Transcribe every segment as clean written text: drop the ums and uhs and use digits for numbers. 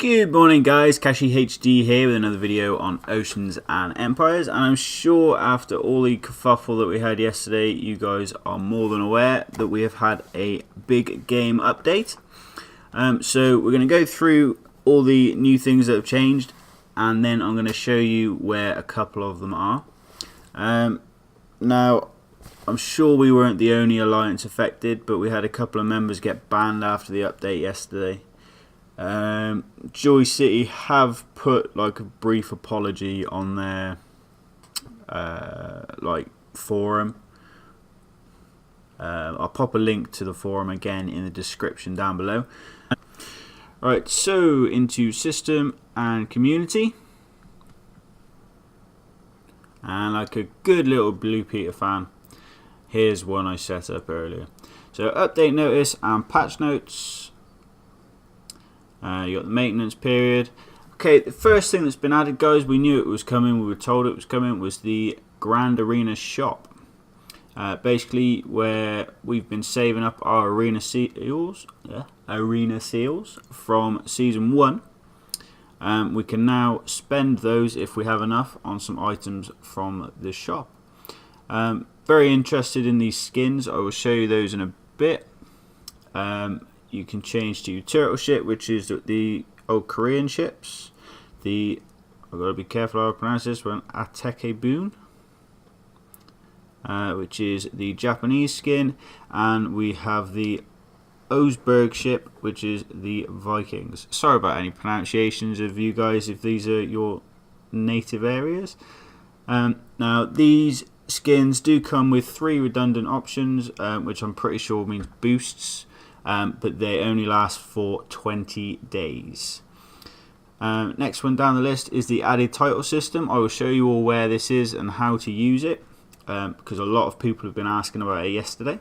Good morning guys, Kashi HD here with another video on Oceans and Empires, and I'm sure after all the kerfuffle that we had yesterday you guys are more than aware that we have had a big game update. So we're going to go through all the new things that have changed, and then I'm going to show you where a couple of them are. Now I'm sure we weren't the only alliance affected, but we had a couple of members get banned after the update yesterday. Joy City have put like a brief apology on their forum. I'll pop a link to the forum again in the description down below. Right, so into system and community, and like a good little Blue Peter fan, here's one I set up earlier. So update notice and patch notes. You got the maintenance period. Okay, the first thing that's been added, guys, we knew it was coming, we were told it was coming, was the Grand Arena shop. Basically, where we've been saving up our arena seals from season 1. We can now spend those if we have enough on some items from the shop. Very interested in these skins. I will show you those in a bit. You can change to turtle ship, which is the old Korean ships. I've got to be careful how I pronounce this one. Boon, which is the Japanese skin, and we have the Osberg ship, which is the Vikings. Sorry about any pronunciations of you guys if these are your native areas. Now these skins do come with 3 redundant options, which I'm pretty sure means boosts. But they only last for 20 days. Next one down the list is the added title system. I will show you all where this is and how to use it, because a lot of people have been asking about it yesterday.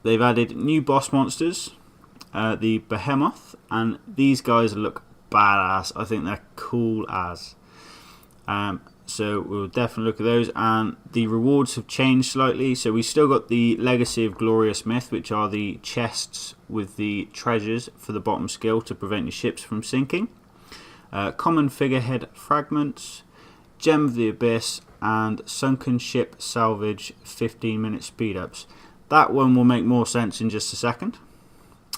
They've added new boss monsters, the Behemoth, and these guys look badass. I think they're cool as. So we'll definitely look at those, and the rewards have changed slightly. So we still got the Legacy of Glorious Myth, which are the chests with the treasures for the bottom skill to prevent your ships from sinking. Common Figurehead Fragments, Gem of the Abyss, and Sunken Ship Salvage 15-minute speed ups. That one will make more sense in just a second.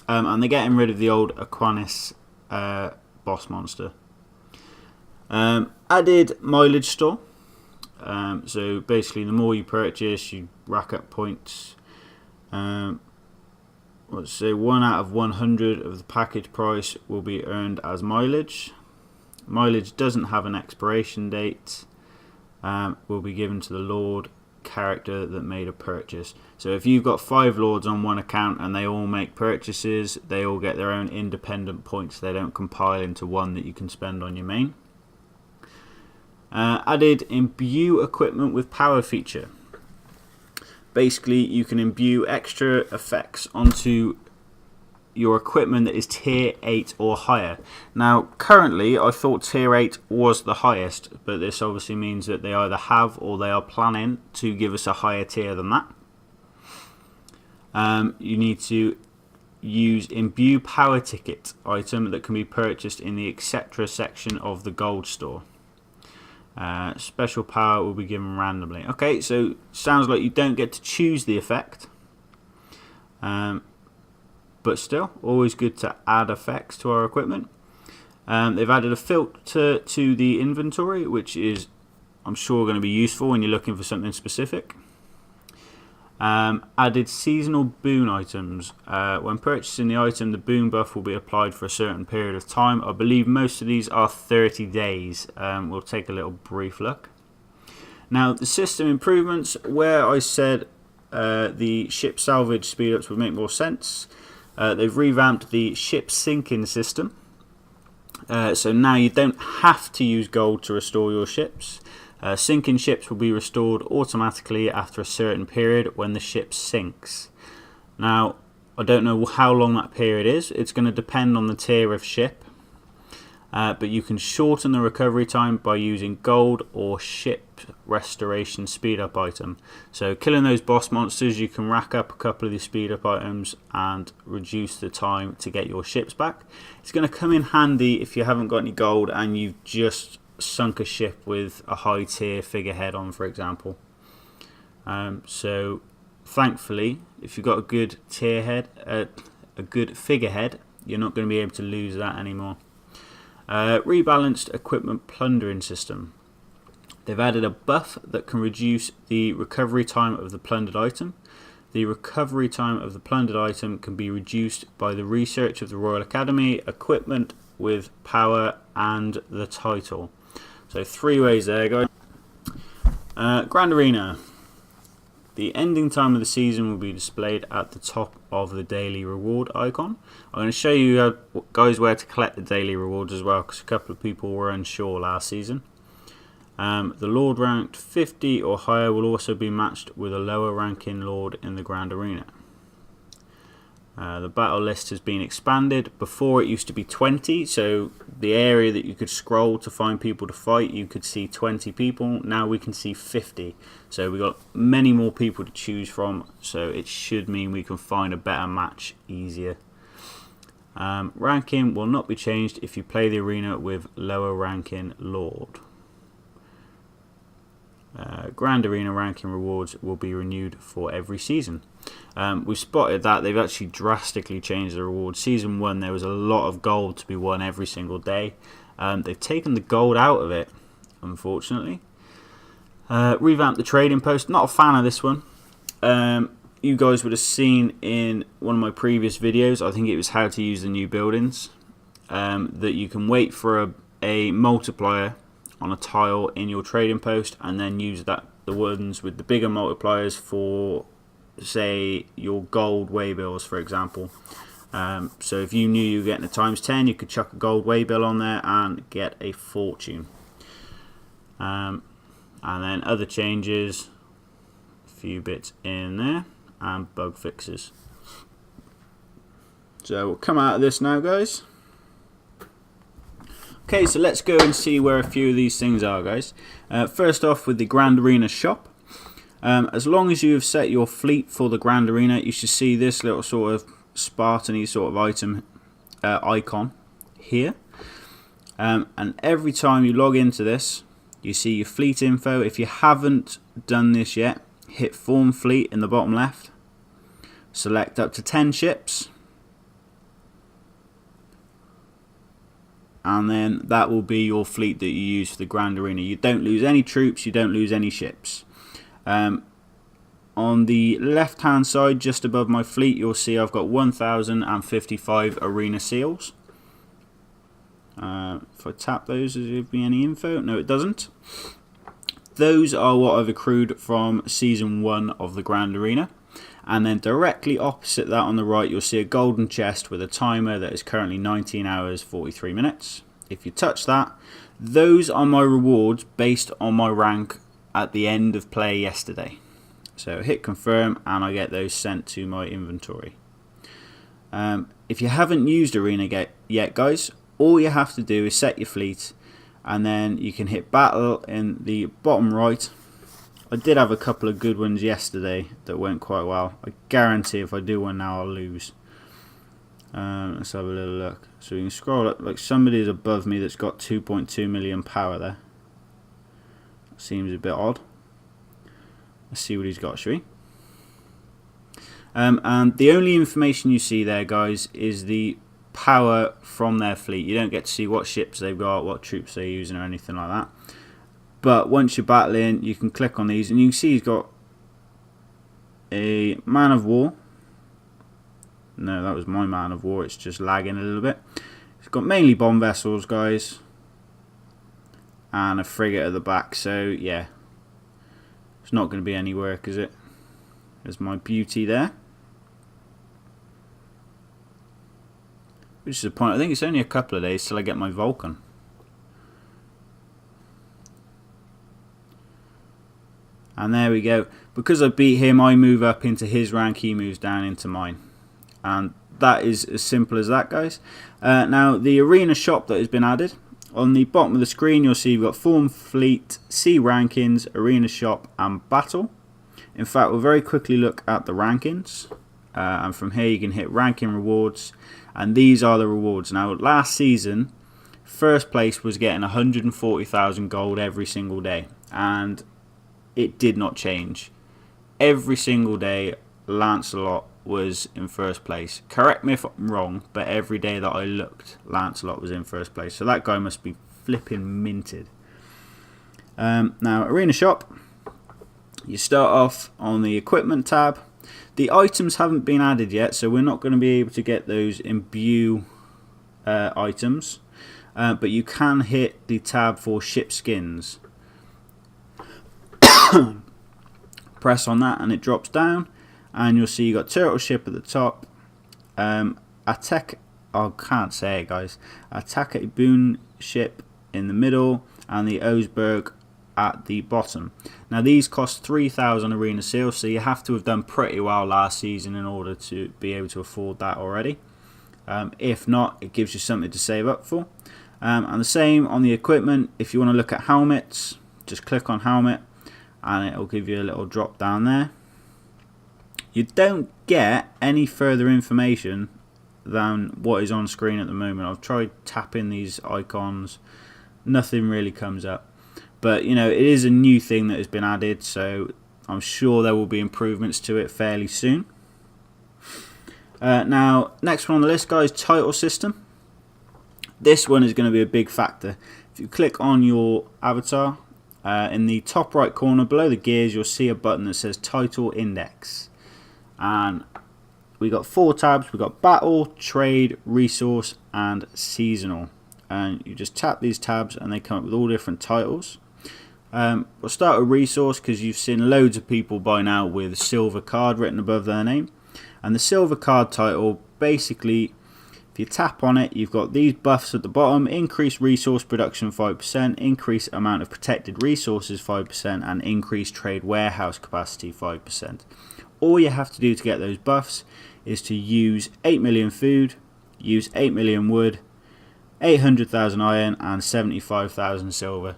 And they're getting rid of the old Aquinas boss monster. Added mileage store. So basically, the more you purchase, you rack up points. Let's say 1 out of 100 of the package price will be earned as mileage. Mileage doesn't have an expiration date. Will be given to the Lord character that made a purchase. So if you've got 5 lords on one account and they all make purchases, they all get their own independent points. They don't compile into one that you can spend on your main. Added imbue equipment with power feature. Basically, you can imbue extra effects onto your equipment that is tier 8 or higher. Now, currently, I thought tier 8 was the highest, but this obviously means that they either have or they are planning to give us a higher tier than that. You need to use imbue power ticket item that can be purchased in the etc. section of the gold store. Special power will be given randomly. Okay, so sounds like you don't get to choose the effect, but still, always good to add effects to our equipment. They've added a filter to the inventory, which is, I'm sure, going to be useful when you're looking for something specific. Added seasonal boon items. When purchasing the item, the boon buff will be applied for a certain period of time. I believe most of these are 30 days. We'll take a little brief look. Now, the system improvements, where I said the ship salvage speed ups would make more sense. They've revamped the ship sinking system. So now you don't have to use gold to restore your ships. Sinking ships will be restored automatically after a certain period when the ship sinks. Now, I don't know how long that period is. It's going to depend on the tier of ship. but you can shorten the recovery time by using gold or ship restoration speed up item. So killing those boss monsters, you can rack up a couple of these speed up items and reduce the time to get your ships back. It's going to come in handy if you haven't got any gold and you've just sunk a ship with a high tier figurehead on, for example. So thankfully, if you've got a good tier head, a good figurehead, you're not going to be able to lose that anymore. Rebalanced equipment plundering system. They've added a buff that can reduce the recovery time of the plundered item. The recovery time of the plundered item can be reduced by the research of the Royal Academy, equipment with power, and the title. So 3 ways there, guys. Grand Arena. The ending time of the season will be displayed at the top of the daily reward icon. I'm going to show you guys where to collect the daily rewards as well, because a couple of people were unsure last season. The Lord ranked 50 or higher will also be matched with a lower ranking Lord in the Grand Arena. The battle list has been expanded. Before it used to be 20, so the area that you could scroll to find people to fight, you could see 20 people. Now we can see 50, so we've got many more people to choose from, so it should mean we can find a better match easier. Ranking will not be changed if you play the arena with lower ranking Lord. Grand Arena ranking rewards will be renewed for every season. We've spotted that they've actually drastically changed the rewards. Season 1 there was a lot of gold to be won every single day. They've taken the gold out of it, unfortunately. Revamped the trading post. Not a fan of this one. You guys would have seen in one of my previous videos, I think it was how to use the new buildings, that you can wait for a multiplier on a tile in your trading post and then use the ones with the bigger multipliers for, say, your gold waybills, for example. So if you knew you were getting a ×10, you could chuck a gold waybill on there and get a fortune. And then other changes, a few bits in there, and bug fixes. So we'll come out of this now, guys. Okay, so let's go and see where a few of these things are, guys. First off, with the Grand Arena shop. As long as you have set your fleet for the Grand Arena, you should see this little sort of Spartan-y sort of item icon here. And every time you log into this, you see your fleet info. If you haven't done this yet, hit Form Fleet in the bottom left. Select up to 10 ships. And then that will be your fleet that you use for the Grand Arena. You don't lose any troops, you don't lose any ships. On the left hand side, just above my fleet, you'll see I've got 1055 arena seals. If I tap those, does it give me any info? No, it doesn't. Those are what I've accrued from Season 1 of the Grand Arena. And then directly opposite that on the right, you'll see a golden chest with a timer that is currently 19 hours 43 minutes. If you touch that, those are my rewards based on my rank at the end of play yesterday. So hit confirm and I get those sent to my inventory. If you haven't used Arena yet, guys, all you have to do is set your fleet and then you can hit battle in the bottom right. I did have a couple of good ones yesterday that went quite well. I guarantee if I do one now I'll lose. Let's have a little look. So you can scroll up, like somebody is above me that's got 2.2 million power there. Seems a bit odd. Let's see what he's got, shall we? And the only information you see there, guys, is the power from their fleet. You don't get to see what ships they've got, what troops they're using or anything like that. But once you're battling, you can click on these and you can see he's got a man of war. No, that was my man of war. It's just lagging a little bit. He's got mainly bomb vessels, guys, and a frigate at the back. So yeah, it's not going to be any work, is it? There's my beauty there. Which is the point. I think it's only a couple of days till I get my Vulcan. And there we go. Because I beat him, I move up into his rank, he moves down into mine. And that is as simple as that, guys. Now, the arena shop that has been added, On the bottom of the screen, you'll see you've got Form Fleet, See Rankings, Arena Shop, and Battle. In fact, we'll very quickly look at the rankings. And from here, you can hit Ranking Rewards. And these are the rewards. Now, last season, first place was getting 140,000 gold every single day. And it did not change. Every single day, Lancelot was in first place. Correct me if I'm wrong, but every day that I looked, Lancelot was in first place. So that guy must be flipping minted. Now, Arena Shop. You start off on the Equipment tab. The items haven't been added yet, so we're not going to be able to get those Embue items. But you can hit the tab for Ship Skins. Press on that and it drops down. And you'll see you got Turtle Ship at the top, Attack, I can't say it guys, Attack a Boon ship in the middle, and the Oseberg at the bottom. Now these cost 3,000 arena seal, so you have to have done pretty well last season in order to be able to afford that already. If not, it gives you something to save up for. And the same on the equipment. If you want to look at helmets, just click on helmet and it will give you a little drop down there. You don't get any further information than what is on screen at the moment. I've tried tapping these icons, nothing really comes up. But you know, it is a new thing that has been added, so I'm sure there will be improvements to it fairly soon. Now, next one on the list, guys, title system. This one is going to be a big factor. If you click on your avatar, in the top right corner below the gears, you'll see a button that says Title Index. And we got 4 tabs. We got Battle, Trade, Resource, and Seasonal. And you just tap these tabs and they come up with all different titles. We'll start with Resource because you've seen loads of people by now with silver card written above their name. And the silver card title, basically, if you tap on it, you've got these buffs at the bottom: increase resource production 5%, increase amount of protected resources 5%, and increase trade warehouse capacity 5%. All you have to do to get those buffs is to use 8 million food, use 8 million wood, 800,000 iron, and 75,000 silver.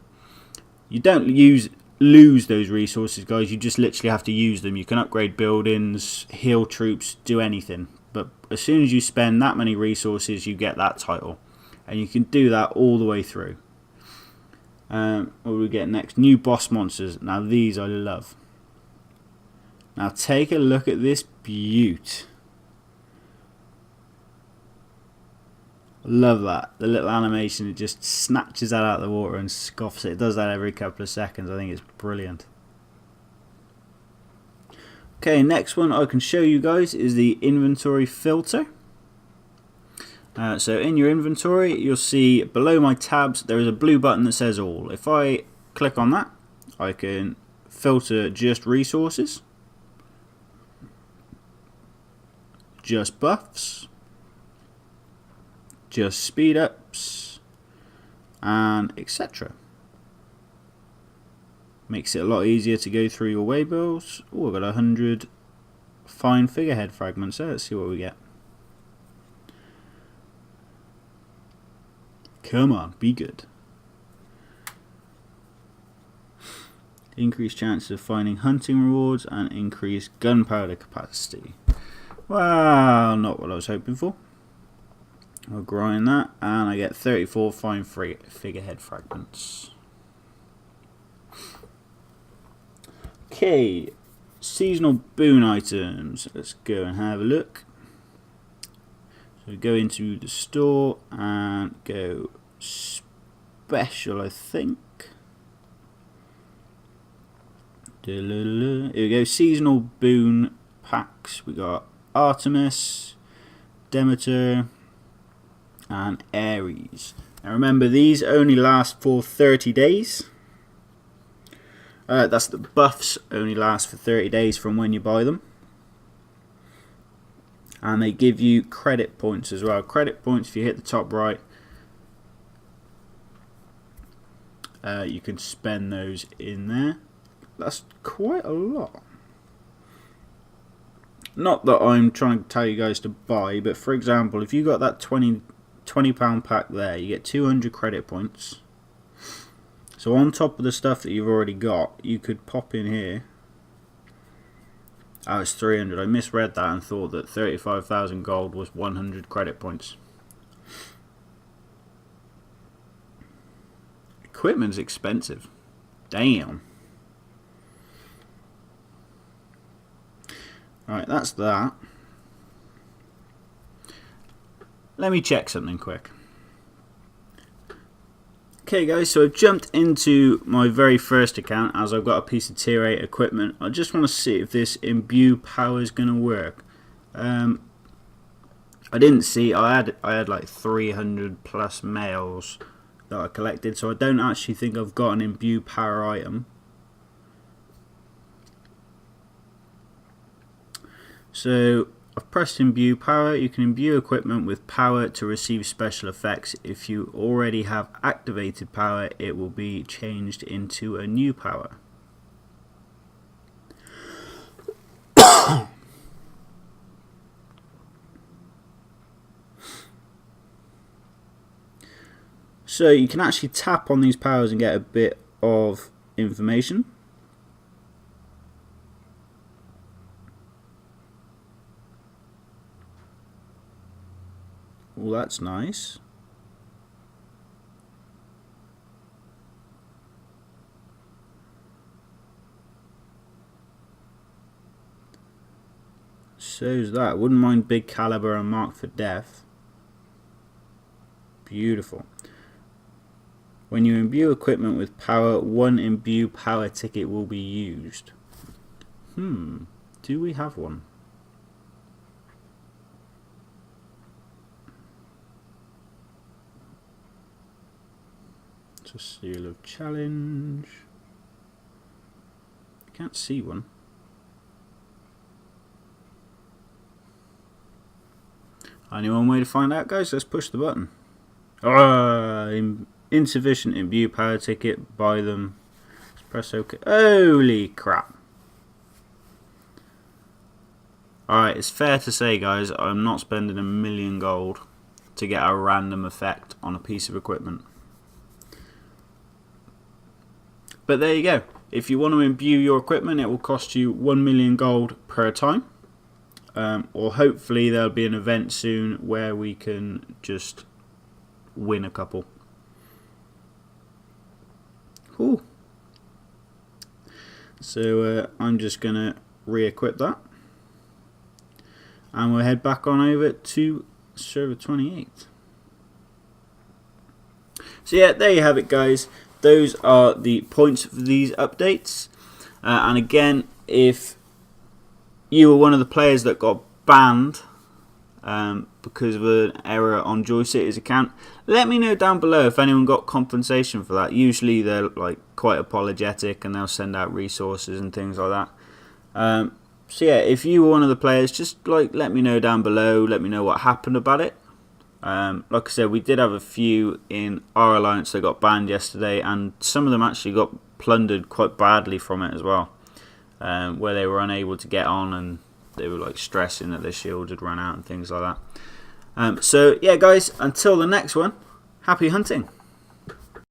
You don't lose those resources, guys. You just literally have to use them. You can upgrade buildings, heal troops, do anything. But as soon as you spend that many resources, you get that title. And you can do that all the way through. What do we get next? New boss monsters. Now these I love. Now take a look at this beaut. Love that. The little animation, it just snatches that out of the water and scoffs it. It does that every couple of seconds. I think it's brilliant. Okay, next one I can show you guys is the inventory filter. So in your inventory, you'll see below my tabs there is a blue button that says all. If I click on that, I can filter just resources, just buffs, just speed ups, and etc. Makes it a lot easier to go through your waybills. Oh, I've got 100 fine figurehead fragments there. Let's see what we get. Come on, be good. Increased chances of finding hunting rewards and increased gunpowder capacity. Well, not what I was hoping for. I'll grind that and I get 34 fine figurehead fragments. Okay, seasonal boon items. Let's go and have a look. So go into the store and go special, I think. Here we go, seasonal boon packs. We got Artemis, Demeter, and Ares. Now remember, these only last for 30 days. That's the buffs only last for 30 days from when you buy them. And they give you credit points as well. Credit points, if you hit the top right, you can spend those in there. That's quite a lot. Not that I'm trying to tell you guys to buy, but for example, if you got that 20 £20 pack there. You get 200 credit points. So on top of the stuff that you've already got, you could pop in here. Oh, it's 300. I misread that and thought that 35,000 gold was 100 credit points. Equipment's expensive. Damn. Alright, that's that. Let me check something quick. Okay guys, so I've jumped into my very first account as I've got a piece of tier 8 equipment. I just want to see if this imbue power is going to work. I didn't see, I had like 300 plus males that I collected, so I don't actually think I've got an imbue power item. So I've pressed imbue power. You can imbue equipment with power to receive special effects. If you already have activated power, it will be changed into a new power. So you can actually tap on these powers and get a bit of information. Well, that's nice. So's that. Wouldn't mind big caliber and marked for death. Beautiful. When you imbue equipment with power, one imbue power ticket will be used. Do we have one? A seal of challenge. Can't see one. Only one way to find out, guys. Let's push the button. Insufficient imbue power ticket. Buy them. Let's press OK. Holy crap! Alright, it's fair to say, guys, I'm not spending 1,000,000 gold to get a random effect on a piece of equipment. But there you go. If you want to imbue your equipment, it will cost you 1,000,000 gold per time. Or hopefully there'll be an event soon where we can just win a couple. Cool. So I'm just going to re-equip that. And we'll head back on over to server 28. So yeah, there you have it, guys. Those are the points for these updates. And again, if you were one of the players that got banned because of an error on Joycity's account, let me know down below if anyone got compensation for that. Usually they're like quite apologetic and they'll send out resources and things like that. So yeah, if you were one of the players, just like let me know down below. Let me know what happened about it. Like I said, we did have a few in our alliance that got banned yesterday, and some of them actually got plundered quite badly from it as well, where they were unable to get on and they were like stressing that their shields had run out and things like that. So yeah, guys, until the next one, happy hunting.